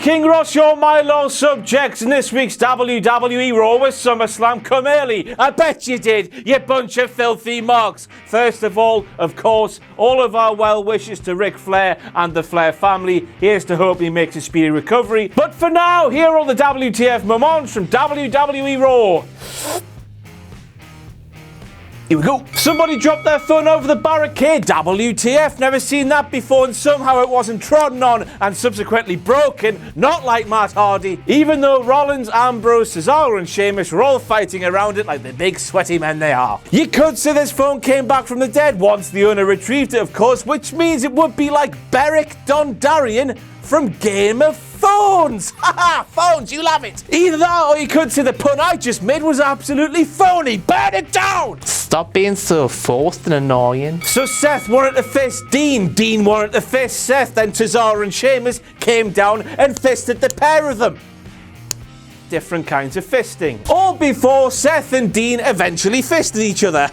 King Ross, you're my loyal subjects, and this week's WWE Raw was SummerSlam come early. I bet you did, you bunch of filthy mugs. First of all, of course, all of our well wishes to Ric Flair and the Flair family. Here's to hope he makes a speedy recovery. But for now, here are all the WTF Moments from WWE Raw. Here we go. Somebody dropped their phone over the barricade. WTF, never seen that before, and somehow it wasn't trodden on and subsequently broken, not like Matt Hardy, even though Rollins, Ambrose, Cesaro and Sheamus were all fighting around it like the big sweaty men they are. You could say this phone came back from the dead once the owner retrieved it, of course, which means it would be like Beric Dondarrion from Game of Phones! Haha, phones, you love it! Either that or you could say the pun I just made was absolutely phony. Burn it down! Stop being so forced and annoying. So Seth wanted to fist Dean, Dean wanted to fist Seth, then Cesaro and Sheamus came down and fisted the pair of them. Different kinds of fisting. All before Seth and Dean eventually fisted each other.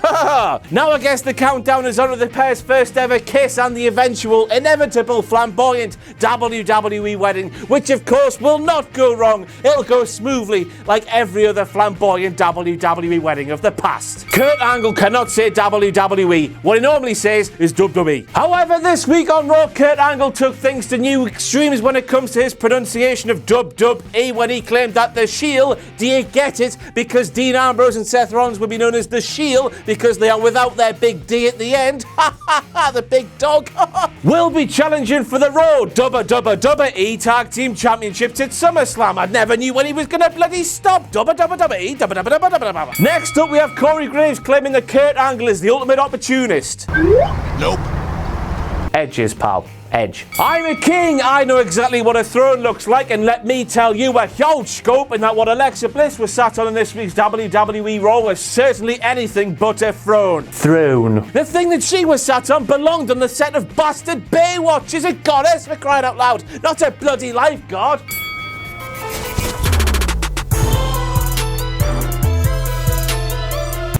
Now I guess the countdown is on to the pair's first ever kiss and the eventual, inevitable, flamboyant WWE wedding, which of course will not go wrong. It'll go smoothly like every other flamboyant WWE wedding of the past. Kurt Angle cannot say WWE. What he normally says is WWE. However, this week on Raw, Kurt Angle took things to new extremes when it comes to his pronunciation of WWE when he claimed that the Shield, do you get it? Because Dean Ambrose and Seth Rollins will be known as the Shield because they are without their big D at the end. The big dog. Will be challenging for the Raw WWE Tag Team Championships at SummerSlam. I never knew when he was gonna bloody stop. WWE. Next up, we have Corey Graves claiming that Kurt Angle is the ultimate opportunist. Nope. Edges, pal. Edge. I'm a king, I know exactly what a throne looks like, and let me tell you a huge scoop in that what Alexa Bliss was sat on in this week's WWE Raw was certainly anything but a throne. Throne. The thing that she was sat on belonged on the set of bastard Baywatch. Is a goddess, for crying out loud, not a bloody lifeguard.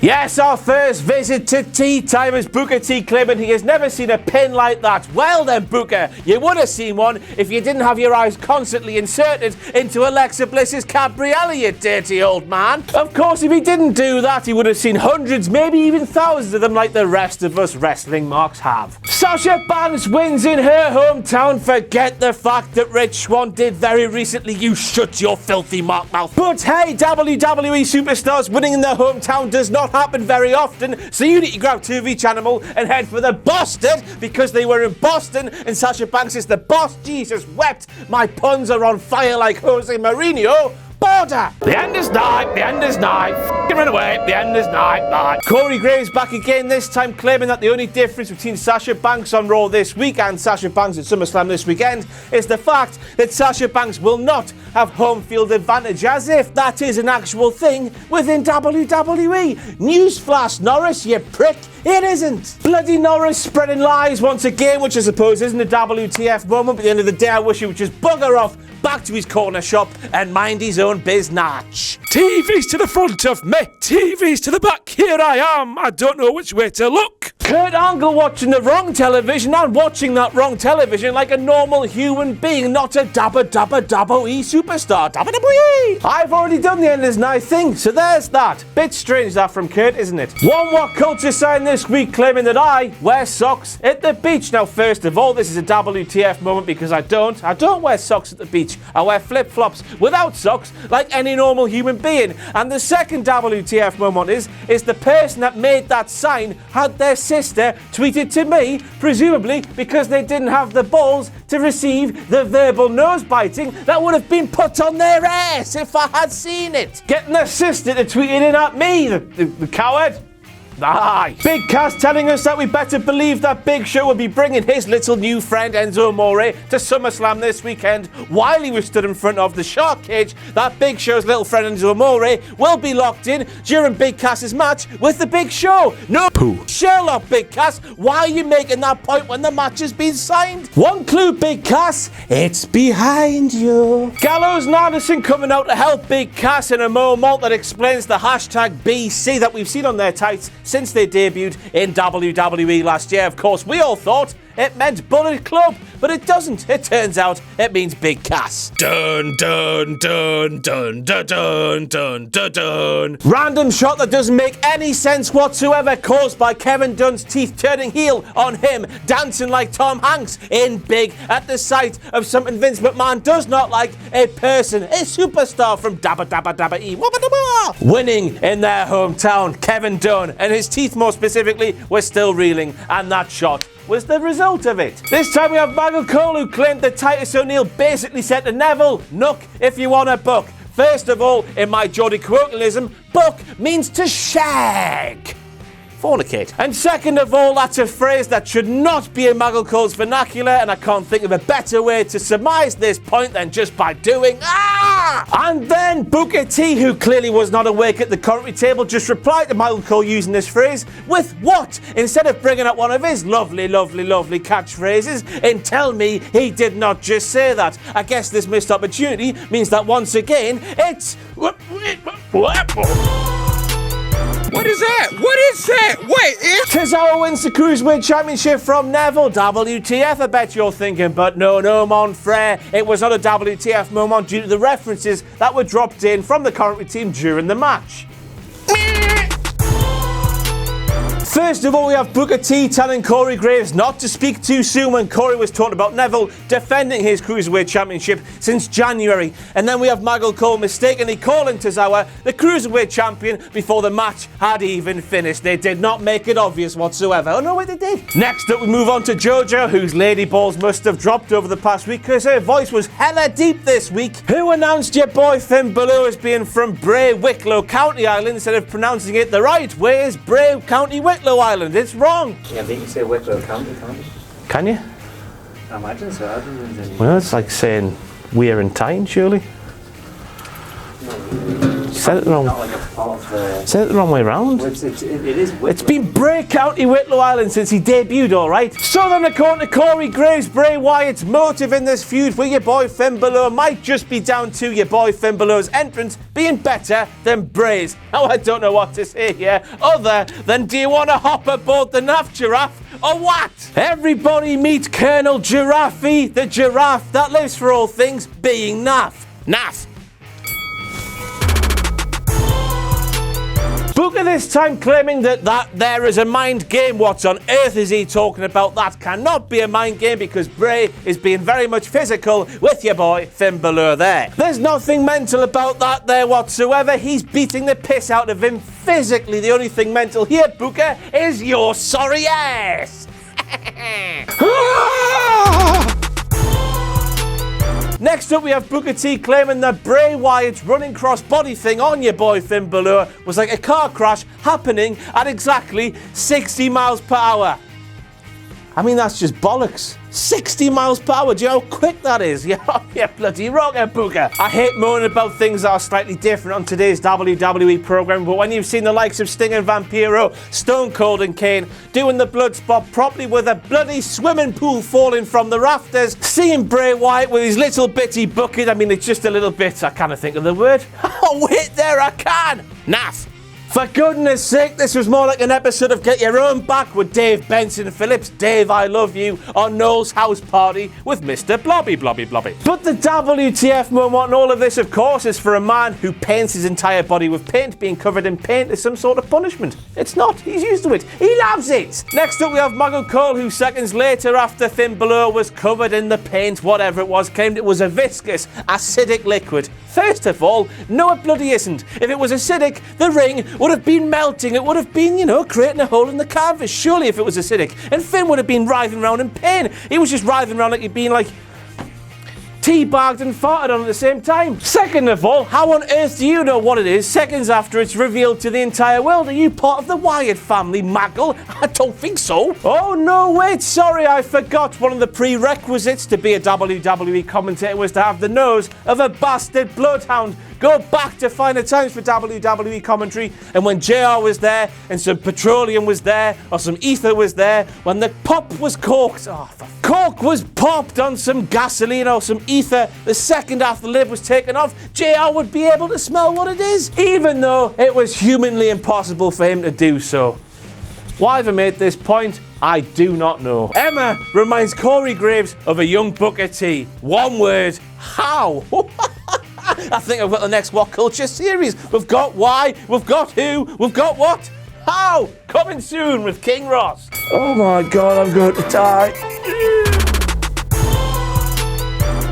Yes, our first visit to Tea Time is Booker T claiming he has never seen a pin like that. Well then, Booker, you would have seen one if you didn't have your eyes constantly inserted into Alexa Bliss's cabriolet, you dirty old man. Of course, if he didn't do that, he would have seen hundreds, maybe even thousands of them like the rest of us wrestling marks have. Sasha Banks wins in her hometown. Forget the fact that Rich Swann did very recently. You shut your filthy mark mouth. But hey, WWE superstars winning in their hometown does not happen very often, so you need to grab two of each animal and head for the Boston because they were in Boston and Sasha Banks is the boss. Jesus wept. My puns are on fire like Jose Mourinho. Border! The end is nigh, the end is nigh. F***ing run away, the end is nigh. Corey Graves back again, this time claiming that the only difference between Sasha Banks on Raw this week and Sasha Banks at SummerSlam this weekend is the fact that Sasha Banks will not have home field advantage, as if that is an actual thing within WWE. Newsflash, Norris, you prick. It isn't. Bloody Norris spreading lies once again, which I suppose isn't a WTF moment, but at the end of the day I wish he would just bugger off back to his corner shop and mind his own biznatch. TV's to the front of me, TV's to the back, here I am, I don't know which way to look. Kurt Angle watching the wrong television and watching that wrong television like a normal human being, not a WWE superstar. WWE! I've already done the Endless Night thing, so there's that. Bit strange that from Kurt, isn't it? One WhatCulture sign this week claiming that I wear socks at the beach. Now, first of all, this is a WTF moment because I don't wear socks at the beach. I wear flip-flops without socks like any normal human being. And the second WTF moment is the person that made that sign had their sister tweeted to me, presumably because they didn't have the balls to receive the verbal nose biting that would have been put on their ass if I had seen it. Getting their sister to tweet it in at me, the coward. Aye. Big Cass telling us that we better believe that Big Show will be bringing his little new friend Enzo Amore to SummerSlam this weekend while he was stood in front of the shark cage. That Big Show's little friend Enzo Amore will be locked in during Big Cass's match with the Big Show. No poo. Sherlock, Big Cass, why are you making that point when the match has been signed? One clue, Big Cass, it's behind you. Gallows and Anderson coming out to help Big Cass in a moment that explains the hashtag BC that we've seen on their tights since they debuted in WWE last year. Of course, we all thought it meant Bullet Club, but it doesn't. It turns out it means Big Cass. Dun dun dun dun dun dun dun dun dun. Random shot that doesn't make any sense whatsoever, caused by Kevin Dunn's teeth turning heel on him, dancing like Tom Hanks in Big at the sight of something Vince McMahon does not like, a person, a superstar from Dabba Dabba Dabba E. Wabba Dabba. Winning in their hometown, Kevin Dunn, and his teeth more specifically, were still reeling, and that shot was the result of it. This time we have Michael Cole, who claimed that Titus O'Neil basically said to Neville, "Nook, if you want a book." First of all, in my Geordie colloquialism, book means to shag. Fornicate. And second of all, that's a phrase that should not be in Michael Cole's vernacular, and I can't think of a better way to surmise this point than just by doing And then Booker T, who clearly was not awake at the commentary table, just replied to Michael Cole using this phrase with what? Instead of bringing up one of his lovely catchphrases, and tell me he did not just say that. I guess this missed opportunity means that once again, it's... What is that? What is that? Wait, Tozawa wins the Cruiserweight Championship from Neville. WTF, I bet you're thinking, but no, mon frere. It was not a WTF moment due to the references that were dropped in from the commentary team during the match. First of all, we have Booker T telling Corey Graves not to speak too soon when Corey was talking about Neville defending his Cruiserweight Championship since January. And then we have Michael Cole mistakenly calling Tozawa the Cruiserweight Champion before the match had even finished. They did not make it obvious whatsoever. Oh no, wait, they did. Next up, we move on to JoJo, whose lady balls must have dropped over the past week because her voice was hella deep this week. Who announced your boy Finn Balor as being from Bray, Wicklow, County Island instead of pronouncing it the right way as Bray, County Wicklow Island. It's wrong. Yeah, I think you say Wicklow County, can't you? Can you? I imagine so. I don't know. Well, it's like saying we're in Tyne, surely. Said it the wrong. Not like a part of the... Said it the wrong way around. It is Wicklow. It's been Bray, County Wicklow Island since he debuted, alright? So then, according to Corey Graves, Bray Wyatt's motive in this feud with your boy Finn Balor might just be down to your boy Finn Balor's entrance being better than Bray's. Now, I don't know what to say here, other than do you want to hop aboard the Naff Giraffe or what? Everybody meet Colonel Giraffe, the giraffe that lives for all things being Naff. Naff. Booker this time claiming that there is a mind game. What on earth is he talking about? That cannot be a mind game because Bray is being very much physical with your boy Finn Balor there. There's nothing mental about that there whatsoever. He's beating the piss out of him physically. The only thing mental here, Booker, is your sorry ass. Next up, we have Booker T claiming that Bray Wyatt's running cross-body thing on your boy Finn Balor was like a car crash happening at exactly 60 miles per hour. I mean, that's just bollocks. 60 miles per hour, do you know how quick that is? Yeah, bloody rocket, Booker. I hate moaning about things that are slightly different on today's WWE program, but when you've seen the likes of Sting and Vampiro, Stone Cold and Kane doing the blood spot properly with a bloody swimming pool falling from the rafters, seeing Bray Wyatt with his little bitty bucket, I mean, it's just a little bit, I can't think of the word. Oh, wait, there I can. Naff. For goodness sake, this was more like an episode of Get Your Own Back with Dave Benson Phillips, Dave I Love You, on Noel's house party with Mr. Blobby. But the WTF moment in all of this, of course, is for a man who paints his entire body with paint. Being covered in paint is some sort of punishment. It's not. He's used to it. He loves it. Next up, we have Michael Cole, who seconds later, after Finn Balor was covered in the paint, whatever it was, claimed it was a viscous, acidic liquid. First of all, no, it bloody isn't. If it was acidic, the ring would have been melting. It would have been, creating a hole in the canvas. Surely if it was acidic. And Finn would have been writhing around in pain. He was just writhing around like he'd been teabagged and farted on at the same time. Second of all, how on earth do you know what it is seconds after it's revealed to the entire world? Are you part of the Wyatt family, Maggle? I don't think so. Oh no, wait, sorry, I forgot. One of the prerequisites to be a WWE commentator was to have the nose of a bastard bloodhound. Go back to finer times for WWE commentary, and when JR was there, and some petroleum was there, or some ether was there, when the pop was corked, cork was popped on some gasoline or some ether, the second after the lid was taken off, JR would be able to smell what it is, even though it was humanly impossible for him to do so. Why have I made this point? I do not know. Emma reminds Corey Graves of a young Booker T. One word, how? I think I've got the next WhatCulture series. We've got why, we've got who, we've got what, how. Coming soon with King Ross. Oh my God, I'm going to die.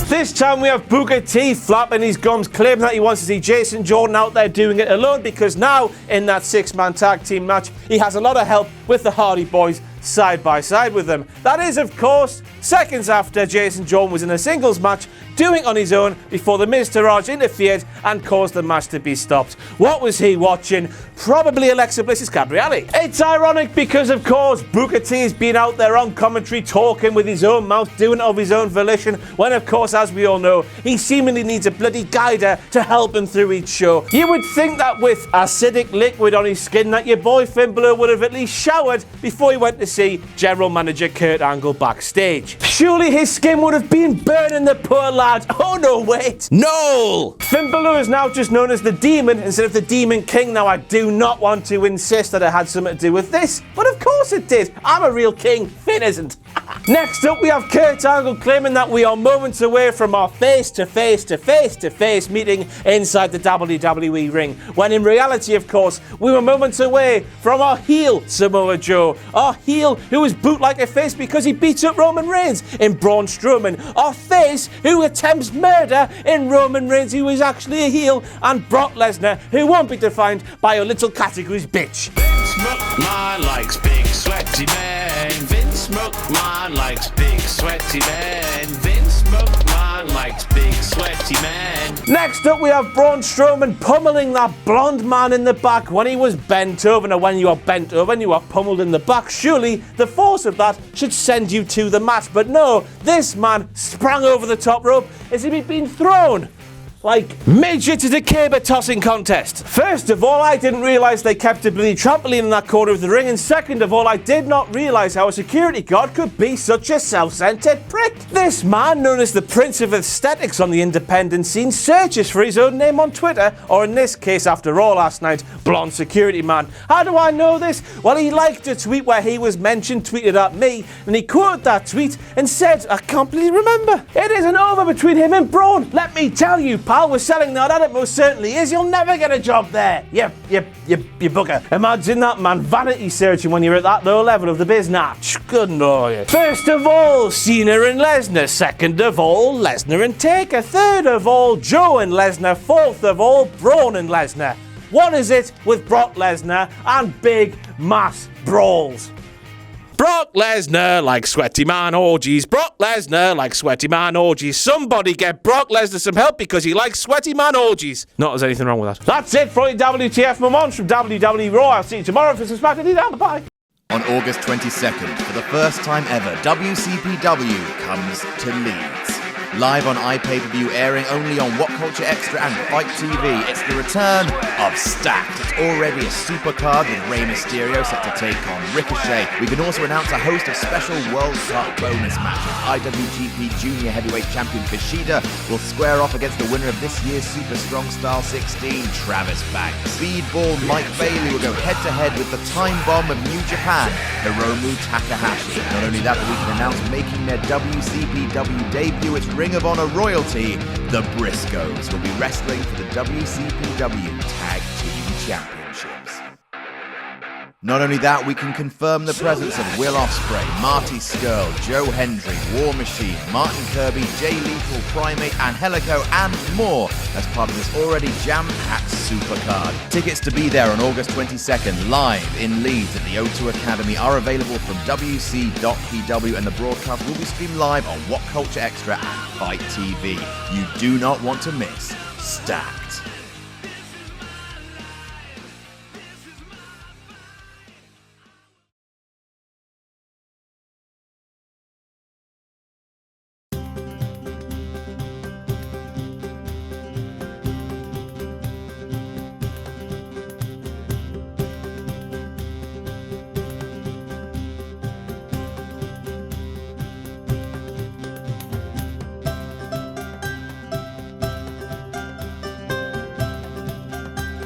This time we have Booker T flapping his gums, claiming that he wants to see Jason Jordan out there doing it alone, because now in that 6-man tag team match, he has a lot of help with the Hardy Boys side by side with them. That is, of course, seconds after Jason Jordan was in a singles match doing it on his own before the Miz Taraj interfered and caused the match to be stopped. What was he watching? Probably Alexa Bliss's Cabriolet. It's ironic because, of course, Booker T has been out there on commentary talking with his own mouth, doing it of his own volition, when, of course, as we all know, he seemingly needs a bloody guider to help him through each show. You would think that with acidic liquid on his skin that your boy Finn Balor would have at least showered before he went to see General Manager Kurt Angle backstage. Surely his skin would have been burning the poor lad. Oh no, wait. No! Finn Balor is now just known as the Demon instead of the Demon King. Now, I do not want to insist that it had something to do with this, but of course it did. I'm a real king. Finn isn't. Next up, we have Kurt Angle claiming that we are moments away from our face-to-face-to-face-to-face meeting inside the WWE ring, when in reality, of course, we were moments away from our heel, Samoa Joe. Our heel, who was booked like a face because he beats up Roman Reigns in Braun Strowman. Our face, who attempts murder in Roman Reigns, who is actually a heel, and Brock Lesnar, who won't be defined by a little categories bitch. Vince McMahon likes big sweaty men. Vince McMahon likes big sweaty men. Vince McMahon likes big sweaty men. Next up, we have Braun Strowman pummeling that blonde man in the back when he was bent over. Now, when you are bent over and you are pummeled in the back, surely the force of that should send you to the mat. But no, this man sprang over the top rope as if he'd been thrown like midget at a caber tossing contest. First of all, I didn't realise they kept a bloody trampoline in that corner of the ring, and second of all, I did not realise how a security guard could be such a self-centered prick. This man, known as the Prince of Aesthetics on the independent scene, searches for his own name on Twitter, or in this case, after all last night, Blonde Security Man. How do I know this? Well, he liked a tweet where he was mentioned, tweeted at me, and he quoted that tweet and said, I can't bloody remember. It isn't over between him and Braun. Let me tell you, pal, we're selling that, and it most certainly is. You'll never get a job there. You bugger. Imagine that, man, vanity searching when you're at that low level of the biznatch. Good lord. First of all, Cena and Lesnar. Second of all, Lesnar and Taker. Third of all, Joe and Lesnar. Fourth of all, Braun and Lesnar. What is it with Brock Lesnar and big mass brawls? Brock Lesnar likes sweaty man orgies. Brock Lesnar likes sweaty man orgies. Somebody get Brock Lesnar some help because he likes sweaty man orgies. Not there's anything wrong with that. That's it for your WTF Moments from WWE Raw. I'll see you tomorrow for some SmackDown. Down. Bye. On August 22nd, for the first time ever, WCPW comes to Leeds. Live on iPay-per-view, airing only on WhatCulture Extra and Fight TV, it's the return of Stacked. It's already a supercard with Rey Mysterio set to take on Ricochet. We can also announce a host of special World Cup bonus matches. IWGP Junior Heavyweight Champion Kushida will square off against the winner of this year's Super Strong Style 16, Travis Banks. Speedball Mike Bailey will go head-to-head with the time bomb of New Japan, Hiromu Takahashi. Not only that, but we can announce making their WCPW debut, it's Ring of Honor royalty, the Briscoes will be wrestling for the WCPW Tag Team Championships. Not only that, we can confirm the presence of Will Ospreay, Marty Scurll, Joe Hendry, War Machine, Martin Kirby, Jay Lethal, Primate, Angelico, and more as part of this already jam-packed supercard. Tickets to be there on August 22nd, live in Leeds at the O2 Academy, are available from wc.pw, and the broadcast will be streamed live on WhatCulture Extra and Fight TV. You do not want to miss Stacked.